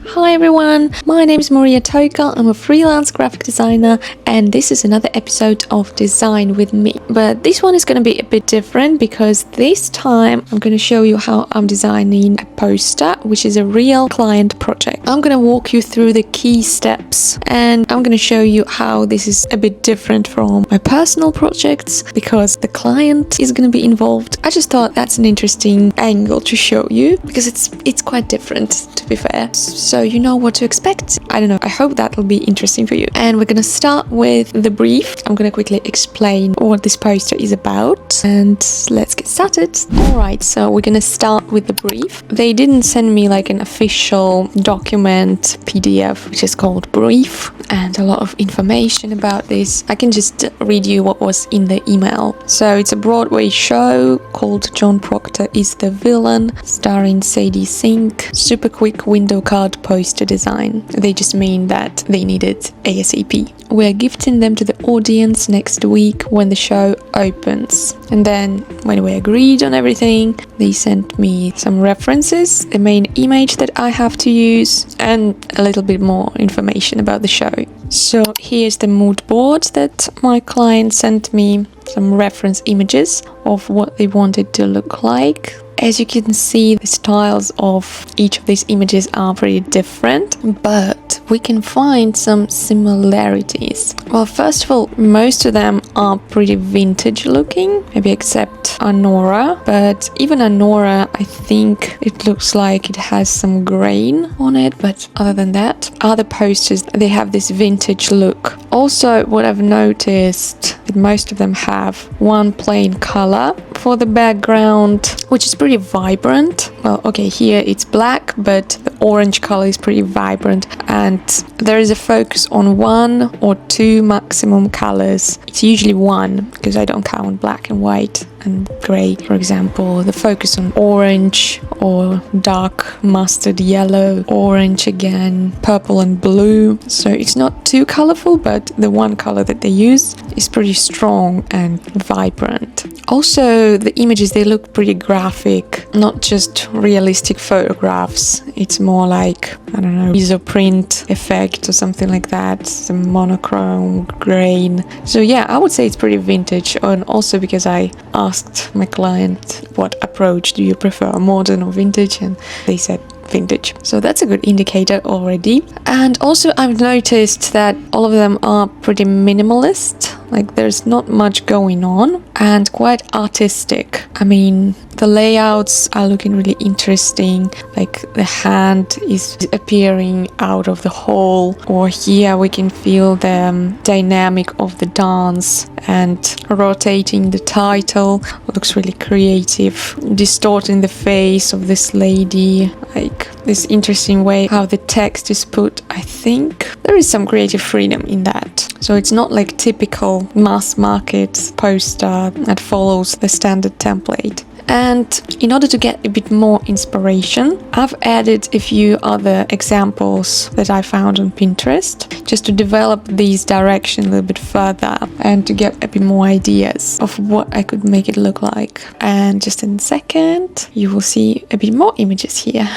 Hi everyone, my name is Maria Toka. I'm a freelance graphic designer and this is another episode of Design with me. But this one is going to be a bit different because this time I'm going to show you how I'm designing a poster, which is a real client project. I'm going to walk you through the key steps and I'm going to show you how this is a bit different from my personal projects because the client is going to be involved. I just thought that's an interesting angle to show you because it's quite different, to be fair. So you know what to expect. I don't know, I hope that will be interesting for you. And we're gonna start with the brief. I'm gonna quickly explain what this poster is about and let's get started. Alright, so we're gonna start with the brief. They didn't send me like an official document PDF, which is called brief, and a lot of information about this. I can just read you what was in the email. So it's a Broadway show called John Proctor is the Villain, starring Sadie Sink. Super quick window card poster design. They just mean that they need it ASAP. We're gifting them to the audience next week when the show opens. And then when we agreed on everything, they sent me some references, the main image that I have to use, and a little bit more information about the show. So here's the mood board that my client sent me, some reference images of what they wanted to look like. As you can see, the styles of each of these images are pretty different, but we can find some similarities. Well, first of all, most of them are pretty vintage looking, maybe except Anora, but even Anora, I think it looks like it has some grain on it, but other than that, other posters, they have this vintage look. Also, what I've noticed, that most of them have one plain color for the background, which is pretty vibrant. Well, okay, here it's black, but the orange color is pretty vibrant, and there is a focus on one or two maximum colors. It's usually one because I don't count black and white and grey. For example, the focus on orange or dark mustard yellow, orange again, purple and blue. So it's not too colorful, but the one color that they use is pretty strong and vibrant. Also, the images, they look pretty graphic, not just realistic photographs. It's more like, I don't know, isoprint effect or something like that, some monochrome grain. So yeah, I would say it's pretty vintage, and also because I asked my client what approach do you prefer, modern or vintage, and they said vintage. So that's a good indicator already. And also I've noticed that all of them are pretty minimalist, like there's not much going on and quite artistic. I mean, the layouts are looking really interesting, like the hand is appearing out of the hole, or here we can feel the dynamic of the dance, and rotating the title looks really creative, distorting the face of this lady, like this interesting way how the text is put. I think there is some creative freedom in that. So it's not like typical mass market poster that follows the standard template. And in order to get a bit more inspiration, I've added a few other examples that I found on Pinterest just to develop these directions a little bit further and to get a bit more ideas of what I could make it look like. And just in a second, you will see a bit more images here.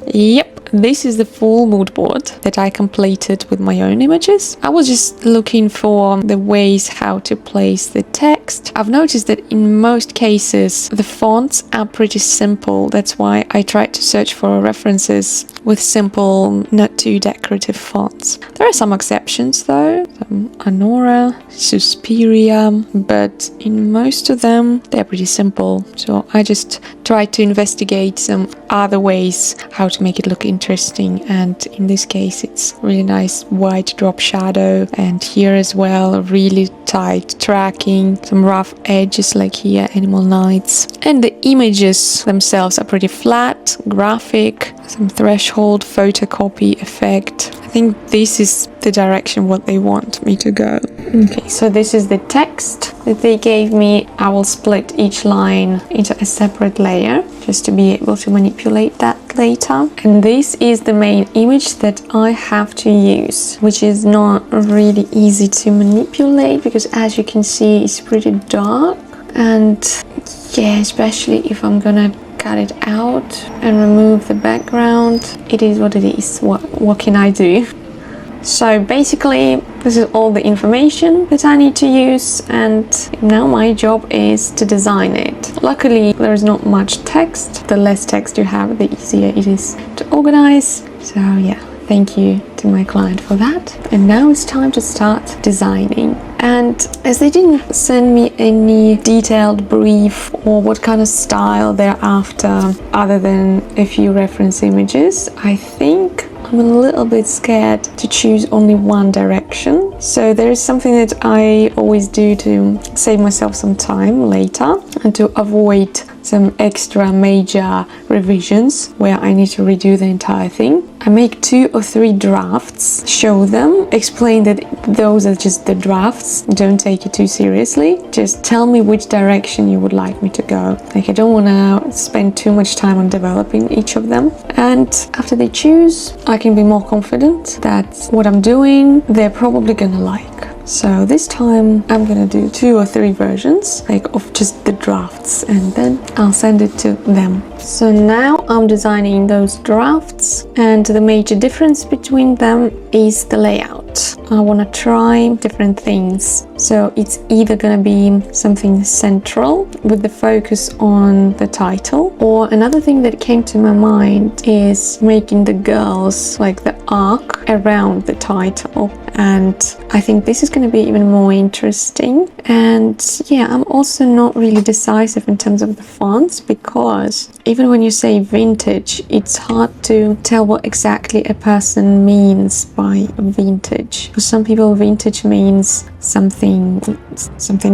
Yep, this is the full mood board that I completed with my own images. I was just looking for the ways how to place the text. I've noticed that in most cases the fonts are pretty simple. That's why I tried to search for references with simple, not too decorative fonts. There are some exceptions though, some Anora, Suspiria, but in most of them they're pretty simple. So I just tried to investigate some other ways how to make it look interesting, and in this case it's really nice white drop shadow, and here as well really tight tracking, some rough edges like here, animal nights, and the images themselves are pretty flat, graphic, some threshold photocopy effect. I think this is the direction what they want me to go. Okay, so this is the text that they gave me. I will split each line into a separate layer just to be able to manipulate that later. And this is the main image that I have to use, which is not really easy to manipulate because as you can see it's pretty dark, and yeah, especially if I'm gonna cut it out and remove the background. It is what it is. What can I do? So basically, this is all the information that I need to use, and now my job is to design it. Luckily, there is not much text. The less text you have, the easier it is to organize. So yeah, thank you to my client for that. And now it's time to start designing. And as they didn't send me any detailed brief or what kind of style they're after, other than a few reference images, I think I'm a little bit scared to choose only one direction. So there is something that I always do to save myself some time later and to avoid some extra major revisions where I need to redo the entire thing. I make 2 or 3 drafts, show them, explain that those are just the drafts, don't take it too seriously. Just tell me which direction you would like me to go. Like, I don't want to spend too much time on developing each of them. And after they choose, I can be more confident that what I'm doing, they're probably gonna like. So this time I'm gonna do 2 or 3 versions, like of just the drafts, and then I'll send it to them. So now I'm designing those drafts, and the major difference between them is the layout. I want to try different things. So it's either going to be something central with the focus on the title, or another thing that came to my mind is making the girls, like the arc around the title. And I think this is going to be even more interesting. And yeah, I'm also not really decisive in terms of the fonts, because even when you say vintage, it's hard to tell what exactly a person means by vintage. For some people, vintage means something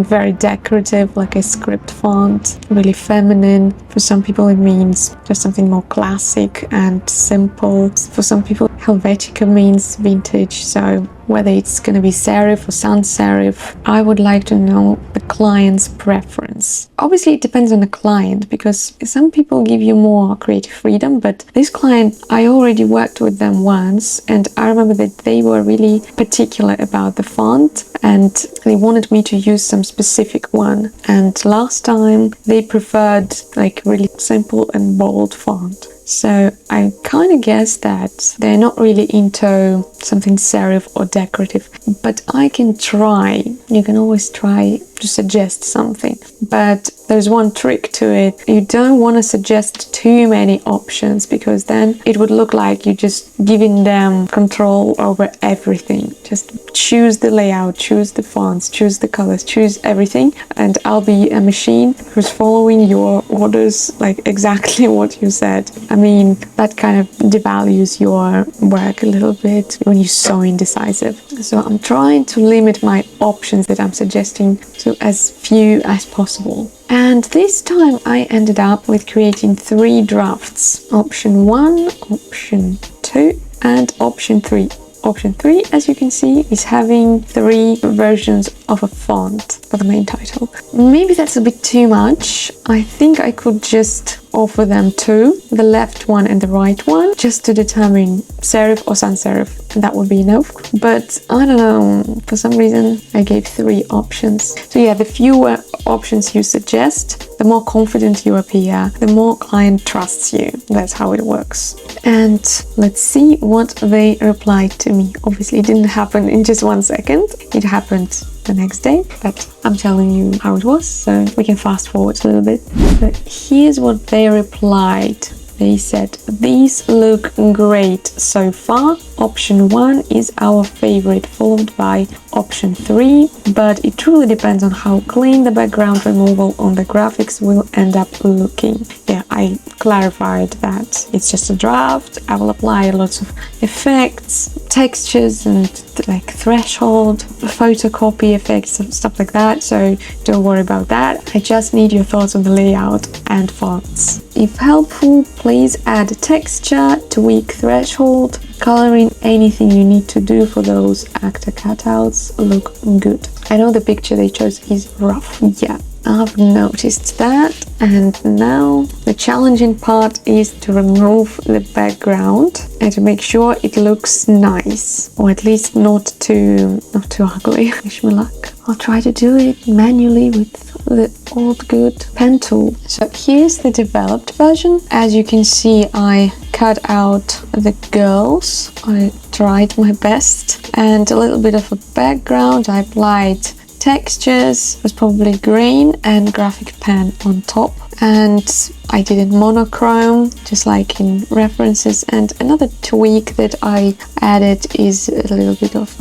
very decorative, like a script font, really feminine. For some people, it means just something more classic and simple. For some people, Helvetica means vintage. So whether it's going to be serif or sans serif, I would like to know the client's preference. Obviously, it depends on the client, because some people give you more creative freedom, but this client, I already worked with them once, and I remember that they were really particular about the font, and they wanted me to use some specific one. And last time, they preferred like really simple and bold font. So I kind of guess that they're not really into something serif or decorative, but I can try. You can always try to suggest something, but there's one trick to it. You don't want to suggest too many options, because then it would look like you're just giving them control over everything. Just choose the layout, choose the fonts, choose the colors, choose everything, and I'll be a machine who's following your orders, like exactly what you said. I mean, that kind of devalues your work a little bit when you're so indecisive. So I'm trying to limit my options that I'm suggesting to as few as possible. And this time I ended up with creating 3 drafts. Option 1, option 2, and option 3. Option 3, as you can see, is having 3 versions of a font for the main title. Maybe that's a bit too much. I think I could just offer them 2, the left one and the right one, just to determine serif or sans serif, and that would be enough. But I don't know, for some reason I gave 3 options. So yeah, the fewer options you suggest, the more confident you appear, the more client trusts you. That's how it works. And let's see what they replied to me. Obviously it didn't happen in just 1 second. It happened the next day, but I'm telling you how it was, so we can fast forward a little bit. But here's what they replied. They said, "These look great so far. Option 1 is our favorite, followed by option 3, but it truly depends on how clean the background removal on the graphics will end up looking." Yeah, I clarified that it's just a draft. I will apply lots of effects, textures, and like threshold, photocopy effects, stuff like that, so don't worry about that. I just need your thoughts on the layout and fonts. If helpful, please add texture, tweak threshold, coloring, anything you need to do for those actor cutouts look good. I know the picture they chose is rough. Yeah, I've noticed that. And now the challenging part is to remove the background and to make sure it looks nice, or at least not too ugly. Wish me luck. I'll try to do it manually with the old good pen tool. So here's the developed version. As you can see, I cut out the girls. I tried my best, and a little bit of a background. I applied textures, it was probably green, and graphic pen on top, and I did it monochrome just like in references. And another tweak that I added is a little bit of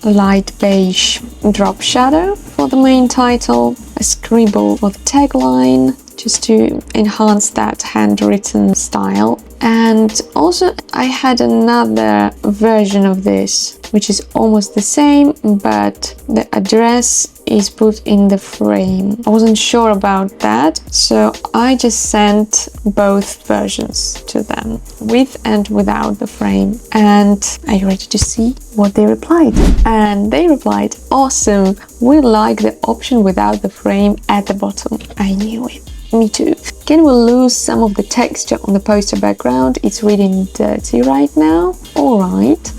light beige drop shadow for the main title, a scribble for the tagline just to enhance that handwritten style. And also I had another version of this which is almost the same, but the address is put in the frame. I wasn't sure about that, so I just sent both versions to them, with and without the frame. And are you ready to see what they replied? And they replied, awesome, we like the option without the frame at the bottom. I knew it. Me too. Can we lose some of the texture on the poster background? It's really dirty right now. Alright.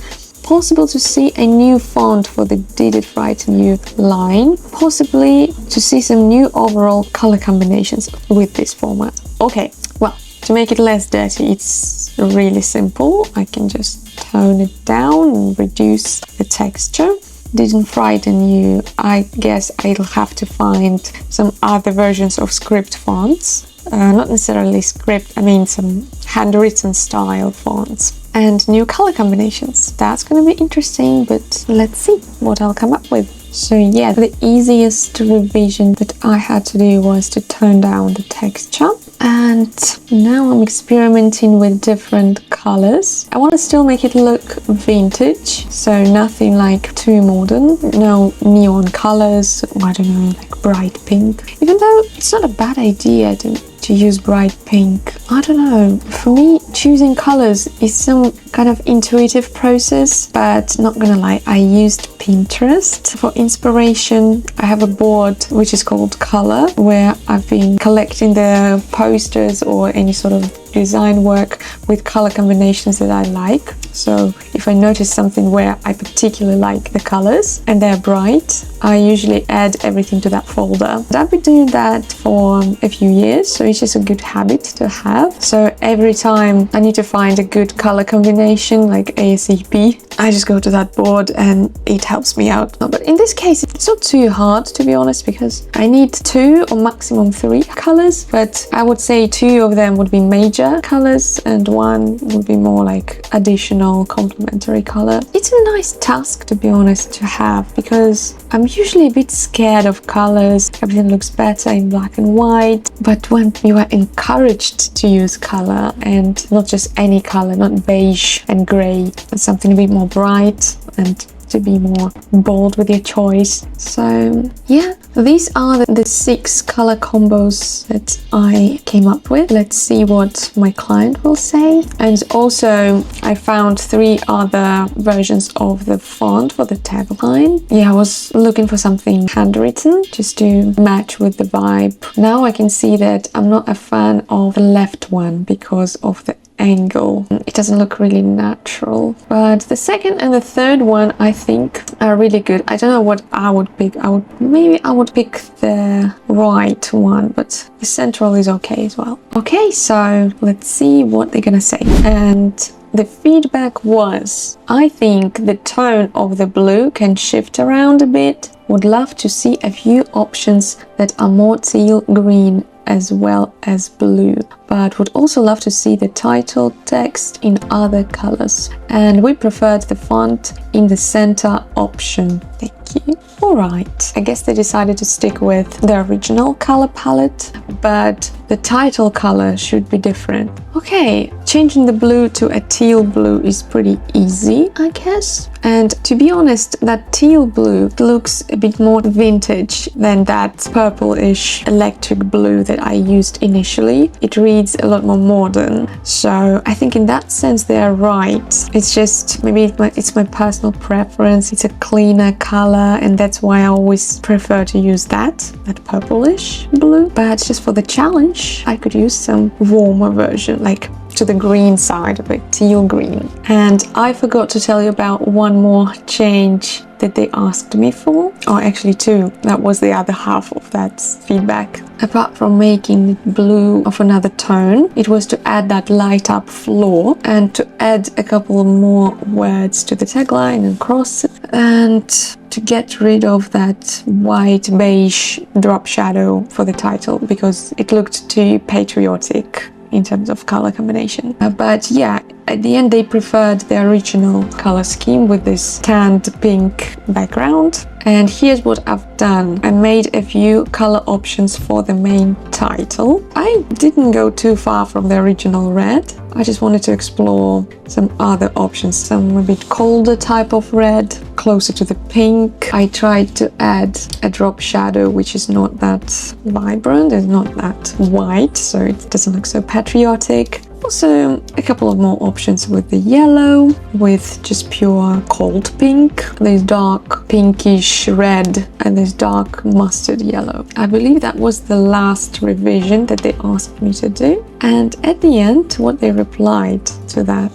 Possible to see a new font for the Did It Right New line. Possibly to see some new overall color combinations with this format. Okay, well, to make it less dirty, it's really simple. I can just tone it down and reduce the texture. Didn't frighten you. I guess I'll have to find some other versions of script fonts. Not necessarily script, I mean some handwritten style fonts. And new color combinations. That's going to be interesting, but let's see what I'll come up with. So yeah, the easiest revision that I had to do was to tone down the texture. And now I'm experimenting with different colors. I want to still make it look vintage, so nothing like too modern. No neon colors, I don't know, like bright pink. Even though it's not a bad idea to use bright pink. I don't know, for me choosing colors is some kind of intuitive process, but not gonna lie, I used Pinterest for inspiration. I have a board which is called Color, where I've been collecting the posters or any sort of design work with color combinations that I like. So if I notice something where I particularly like the colors and they're bright, I usually add everything to that folder. I've been doing that for a few years, so it's just a good habit to have. So every time I need to find a good color combination, like ASAP, I just go to that board and it helps me out. But in this case, it's not too hard, to be honest, because I need 2 or maximum 3 colors, but I would say 2 of them would be major colors and 1 would be more like additional complementary color. It's a nice task, to be honest, to have, because I'm usually a bit scared of colors. Everything looks better in black and white, but when you are encouraged to use color, and not just any color, not beige and gray, but something a bit more bright and to be more bold with your choice. So yeah, these are the 6 color combos that I came up with. Let's see what my client will say. And also I found 3 other versions of the font for the tagline. Yeah, I was looking for something handwritten just to match with the vibe. Now I can see that I'm not a fan of the left one because of the angle. It doesn't look really natural, but the second and the third one I think are really good. I don't know what I would pick. I would pick the right one, but the central is okay as well. Okay, so let's see what they're gonna say. And the feedback was, I think the tone of the blue can shift around a bit. Would love to see a few options that are more teal green as well as blue, but would also love to see the title text in other colors, and we preferred the font in the center option. Thank you. Alright, I guess they decided to stick with the original color palette, but the title color should be different. Okay, changing the blue to a teal blue is pretty easy, I guess. And to be honest, that teal blue looks a bit more vintage than that purple-ish electric blue that I used initially. It reads reads a lot more modern. So I think in that sense they are right. It's just maybe it's my personal preference. It's a cleaner color, and that's why I always prefer to use that purplish blue. But just for the challenge, I could use some warmer version, like to the green side of it, teal green. And I forgot to tell you about one more change that they asked me for, or actually two. That was the other half of that feedback. Apart from making it blue of another tone, it was to add that light up floor and to add a couple more words to the tagline and cross it, and to get rid of that white beige drop shadow for the title because it looked too patriotic in terms of color combination. But yeah, at the end they preferred the original color scheme with this tanned pink background. And here's what I've done. I made a few color options for the main title. I didn't go too far from the original red. I just wanted to explore some other options, some a bit colder type of red, closer to the pink. I tried to add a drop shadow which is not that vibrant, it's not that white, so it doesn't look so patriotic. Also, a couple of more options with the yellow, with just pure cold pink. There's dark pinkish red and there's dark mustard yellow. I believe that was the last revision that they asked me to do. And at the end, what they replied to that,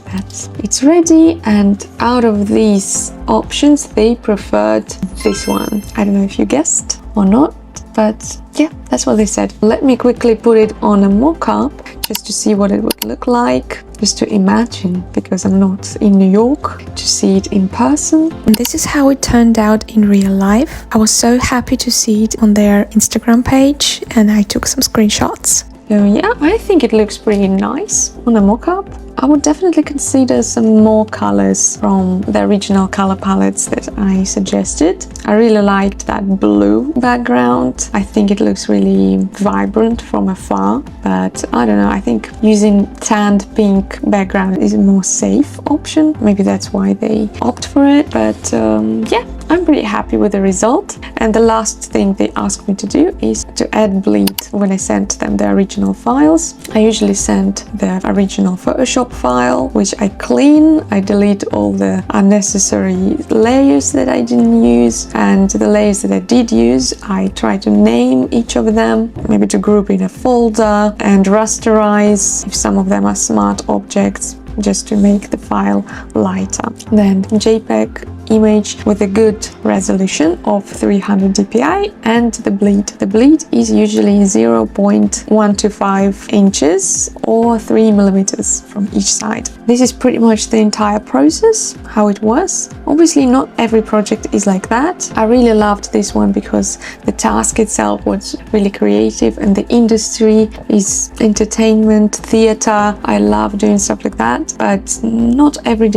it's ready, and out of these options, they preferred this one. I don't know if you guessed or not, but yeah, that's what they said. Let me quickly put it on a mock-up just to see what it would look like, just to imagine, because I'm not in New York, to see it in person. And this is how it turned out in real life. I was so happy to see it on their Instagram page, and I took some screenshots. So yeah, I think it looks pretty nice on a mock-up. I would definitely consider some more colors from the original color palettes that I suggested. I really liked that blue background. I think it looks really vibrant from afar, but I don't know, I think using tanned pink background is a more safe option. Maybe that's why they opt for it, but yeah, I'm pretty happy with the result. And the last thing they asked me to do is to add bleed when I sent them the original files. I usually send the original Photoshop file, which I clean. I delete all the unnecessary layers that I didn't use, and the layers that I did use, I try to name each of them, maybe to group in a folder, and rasterize if some of them are smart objects, just to make the file lighter. Then JPEG image with a good resolution of 300 dpi and the bleed. The bleed is usually 0.125 inches or 3 millimeters from each side. This is pretty much the entire process, how it was. Obviously not every project is like that. I really loved this one because the task itself was really creative and the industry is entertainment, theater. I love doing stuff like that, but not every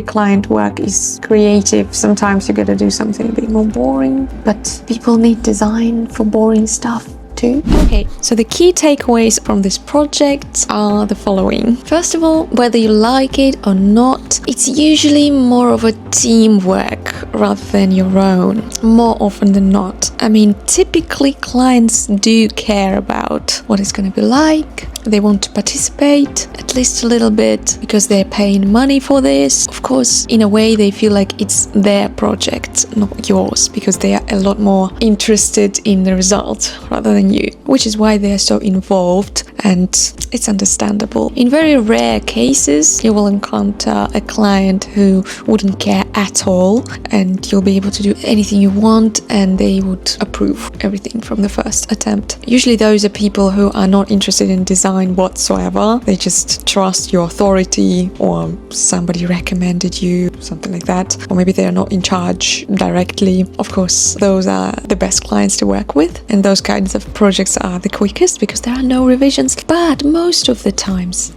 client work is creative. Sometimes you gotta do something a bit more boring, but people need design for boring stuff too. Okay, so the key takeaways from this project are the following. First of all, whether you like it or not, it's usually more of a teamwork rather than your own, more often than not. I mean, typically clients do care about what it's going to be like. They want to participate at least a little bit because they're paying money for this. Of course, in a way, they feel like it's their project, not yours, because they are a lot more interested in the result rather than you, which is why they are so involved, and it's understandable. In very rare cases, you will encounter a client who wouldn't care at all, and you'll be able to do anything you want and they would approve everything from the first attempt. Usually those are people who are not interested in design whatsoever. They just trust your authority, or somebody recommended you, something like that, or maybe they are not in charge directly. Of course, those are the best clients to work with, and those kinds of projects are the quickest because there are no revisions. But most of the times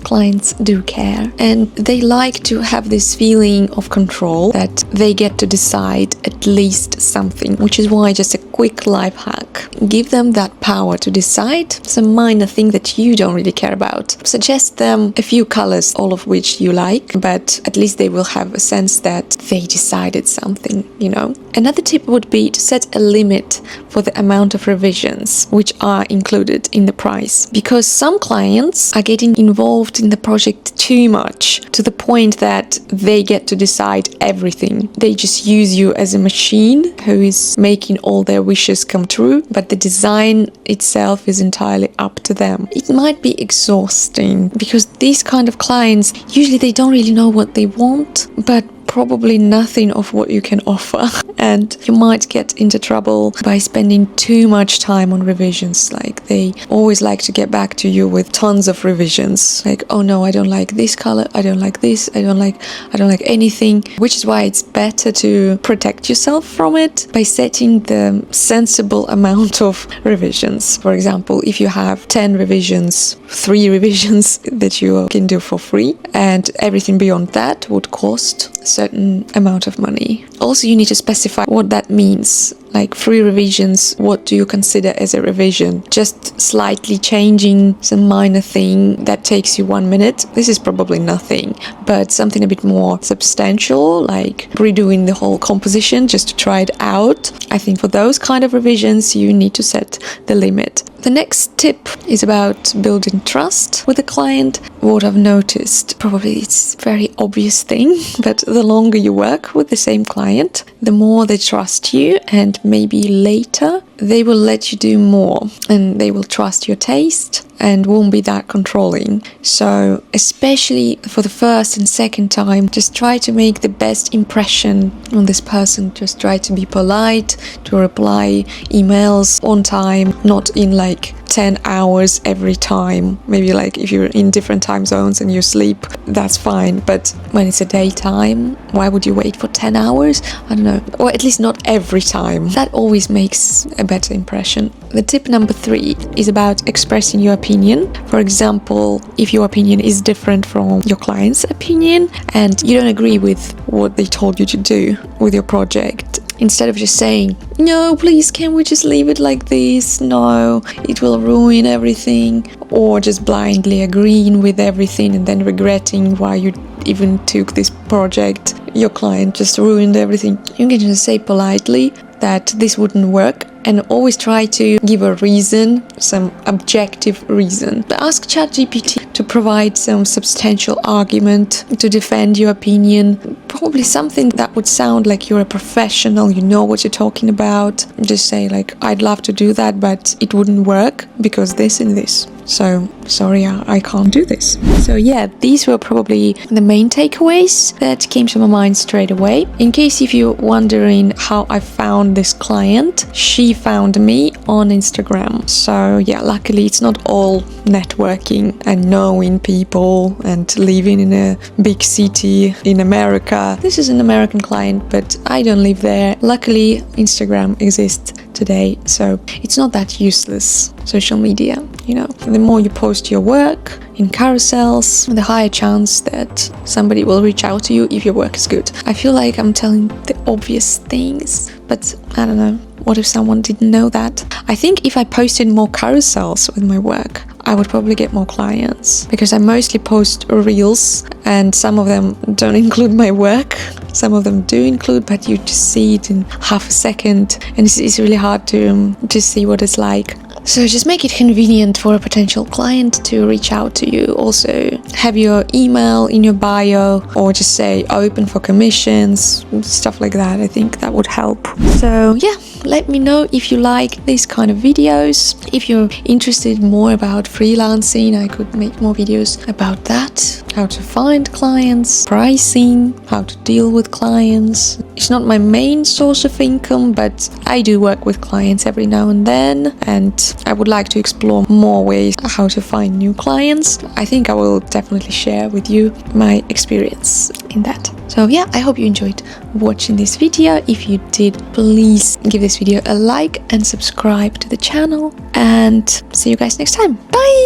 clients do care, and they like to have this feeling of control that they get to decide at least something, which is why just a quick life hack: give them that power to decide some minor thing that you don't really care about. Suggest them a few colors, all of which you like, but at least they will have a sense that they decided something, you know. Another tip would be to set a limit for the amount of revisions which are included in the price, because some clients are getting involved in the project too much, to the point that they get to decide everything. They just use you as a machine who is making all their wishes come true, but the design itself is entirely up to them. It might be exhausting, because these kind of clients, usually they don't really know what they want, but probably nothing of what you can offer, and you might get into trouble by spending too much time on revisions. Like, they always like to get back to you with tons of revisions, like, oh no, I don't like this color, I don't like this, I don't like anything, which is why it's better to protect yourself from it by setting the sensible amount of revisions. For example, if you have 10 revisions, 3 revisions that you can do for free, and everything beyond that would cost a certain amount of money. Also, you need to specify what that means. Like, 3 revisions, what do you consider as a revision? Just slightly changing some minor thing that takes you 1 minute, this is probably nothing. But something a bit more substantial, like redoing the whole composition just to try it out, I think for those kind of revisions you need to set the limit. The next tip is about building trust with the client. What I've noticed, probably it's a very obvious thing, but the longer you work with the same client, the more they trust you, and maybe later they will let you do more, and they will trust your taste and won't be that controlling. So especially for the first and second time, just try to make the best impression on this person. Just try to be polite, to reply emails on time, not in like 10 hours every time. Maybe like if you're in different time zones and you sleep, that's fine, but when it's a daytime, why would you wait for 10 hours? I don't know, or at least not every time. That always makes a better impression. The tip number 3 is about expressing your opinion. For example, if your opinion is different from your client's opinion and you don't agree with what they told you to do with your project, instead of just saying, no, please, can we just leave it like this? No, it will ruin everything. Or just blindly agreeing with everything and then regretting why you even took this project. Your client just ruined everything. You can just say politely that this wouldn't work, and always try to give a reason, some objective reason. But ask ChatGPT to provide some substantial argument to defend your opinion. Probably something that would sound like you're a professional, you know what you're talking about. Just say like, I'd love to do that, but it wouldn't work because this and this. So, sorry, I can't do this. So yeah, these were probably the main takeaways that came to my mind straight away. In case if you're wondering how I found this client, she found me on Instagram. So yeah, luckily it's not all networking and knowing people and living in a big city in America. This is an American client, but I don't live there. Luckily, Instagram exists today, so it's not that useless, social media, you know. The more you post your work in carousels, the higher chance that somebody will reach out to you if your work is good. I feel like I'm telling the obvious things, but I don't know. What if someone didn't know that? I think if I posted more carousels with my work, I would probably get more clients, because I mostly post reels and some of them don't include my work. Some of them do include, but you just see it in half a second and it's really hard to see what it's like. So just make it convenient for a potential client to reach out to you. Also, have your email in your bio, or just say open for commissions, stuff like that. I think that would help. So yeah, let me know if you like these kind of videos. If you're interested more about freelancing, I could make more videos about that. How to find clients, pricing, how to deal with clients. It's not my main source of income, but I do work with clients every now and then, and I would like to explore more ways how to find new clients. I think I will definitely share with you my experience in that. So yeah, I hope you enjoyed watching this video. If you did, please give this video a like and subscribe to the channel, and see you guys next time. Bye!